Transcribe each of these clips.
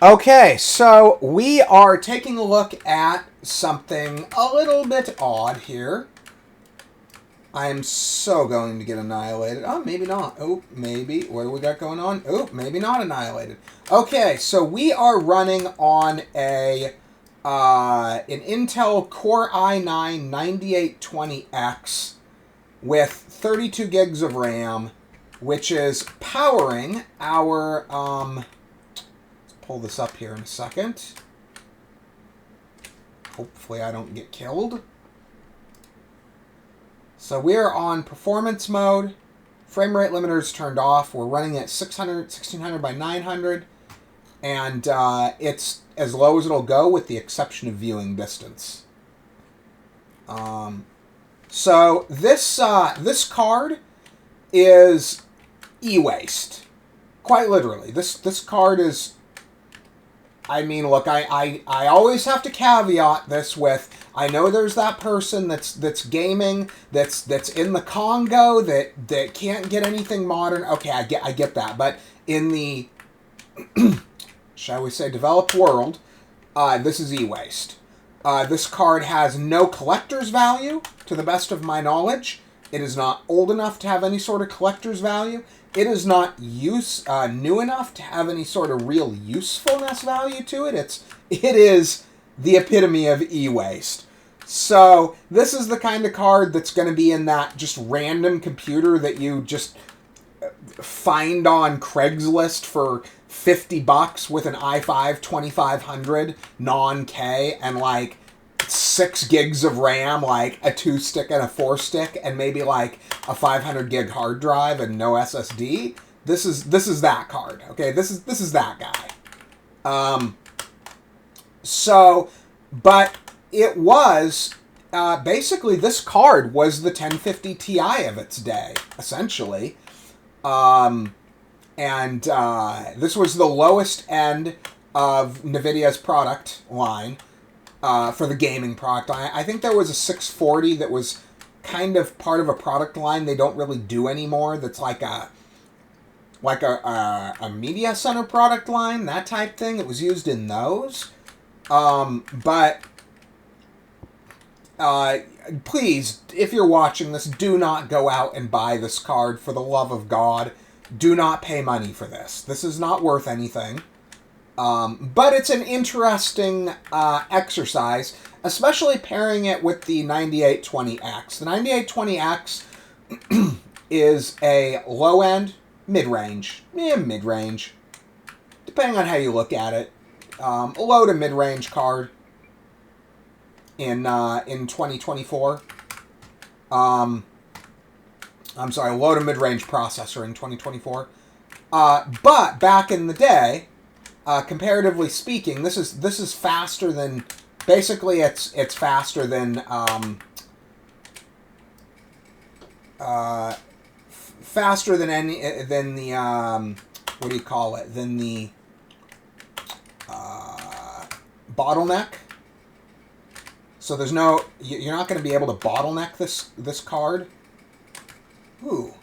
Okay, so we are taking a look at something a little bit odd here. I'm so going to get annihilated. Oh, maybe not. Oh, maybe. What do we got going on? Oh, maybe not annihilated. Okay, so we are running on an Intel Core i9-9820X with 32 gigs of RAM, which is powering our... let's pull this up here in a second. Hopefully I don't get killed. So we're on performance mode. Frame rate limiter's turned off. We're running at 1600 by 900. And it's as low as it'll go with the exception of viewing distance. So this card is e-waste. Quite literally. This card is... I mean, look, I always have to caveat this with, I know there's that person that's gaming, that's in the Congo, that can't get anything modern. Okay, I get that. But in the, shall we say, developed world, this is e-waste. This card has no collector's value, to the best of my knowledge. It is not old enough to have any sort of collector's value. It is not new enough to have any sort of real usefulness value to it. It is the epitome of e-waste. So this is the kind of card that's going to be in that just random computer that you just find on Craigslist for $50 with an i5 2500 non-K and like 6 gigs of RAM, like a 2-stick and a 4-stick, and maybe like a 500 gig hard drive and no SSD. This is that card. Okay, this is that guy. But it was basically, this card was the 1050 Ti of its day, essentially. This was the lowest end of NVIDIA's product line. For the gaming product line. I think there was a 640 that was kind of part of a product line they don't really do anymore. That's like a media center product line, that type thing. It was used in those. Please, if you're watching this, do not go out and buy this card for the love of God. Do not pay money for this. This is not worth anything. But it's an interesting exercise, especially pairing it with the 9820X. The 9820X is a low-end, mid-range, mid-range, depending on how you look at it, a low to mid-range card in 2024. I'm sorry, low to mid-range processor in 2024. But back in the day, comparatively speaking, this is faster than, basically it's faster than the what do you call it? Than the bottleneck. So there's no, you're not going to be able to bottleneck this card. Ooh.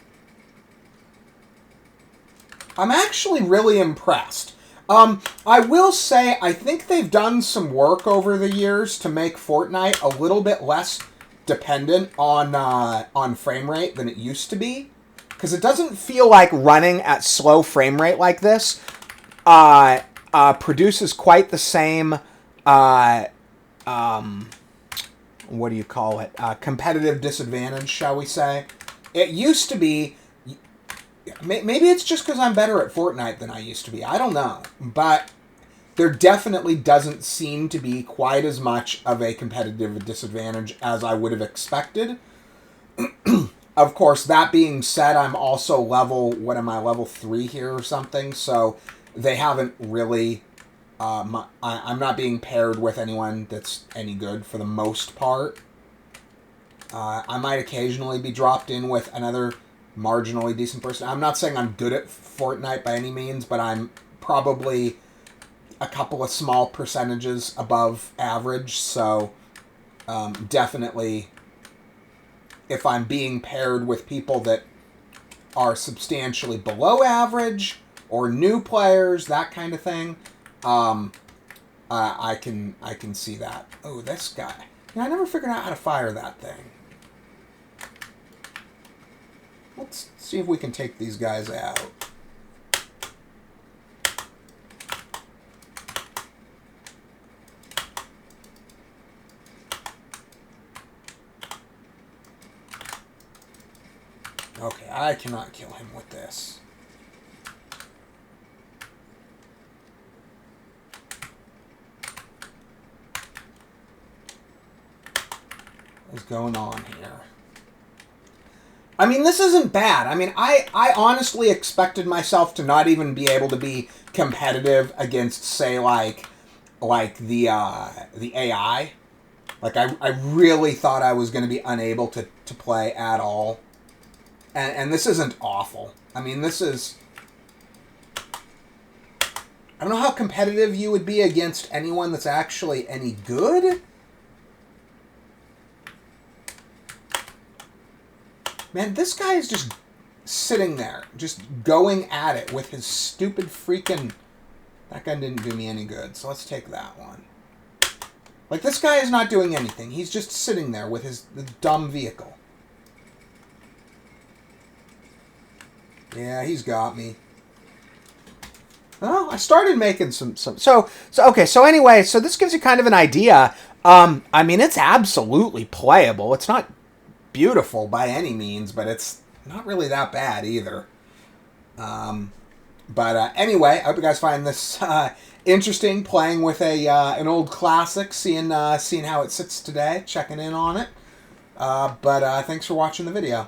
I'm actually really impressed. I will say, I think they've done some work over the years to make Fortnite a little bit less dependent on frame rate than it used to be. Because it doesn't feel like running at slow frame rate like this produces quite the same, what do you call it, competitive disadvantage, shall we say. It used to be... Maybe it's just because I'm better at Fortnite than I used to be. I don't know. But there definitely doesn't seem to be quite as much of a competitive disadvantage as I would have expected. Of course, that being said, I'm also level 3 here or something. So they haven't really... I'm not being paired with anyone that's any good for the most part. I might occasionally be dropped in with another... marginally decent person. I'm not saying I'm good at Fortnite by any means, but I'm probably a couple of small percentages above average, so definitely if I'm being paired with people that are substantially below average or new players, that kind of thing, I can see that. Oh, this guy. Yeah, I never figured out how to fire that thing. Let's see if we can take these guys out. Okay, I cannot kill him with this. What's going on here? I mean, this isn't bad. I mean, I honestly expected myself to not even be able to be competitive against, say, like the AI. Like, I really thought I was going to be unable to play at all. And this isn't awful. I mean, this is... I don't know how competitive you would be against anyone that's actually any good. Man, this guy is just sitting there, just going at it with his stupid freaking... That guy didn't do me any good, so let's take that one. Like, this guy is not doing anything. He's just sitting there with his dumb vehicle. Yeah, he's got me. Well, I started making some so okay, so anyway, so this gives you kind of an idea. I mean, it's absolutely playable. It's not beautiful by any means, but it's not really that bad either. But anyway, I hope you guys find this interesting, playing with an old classic, seeing how it sits today, checking in on it. But thanks for watching the video.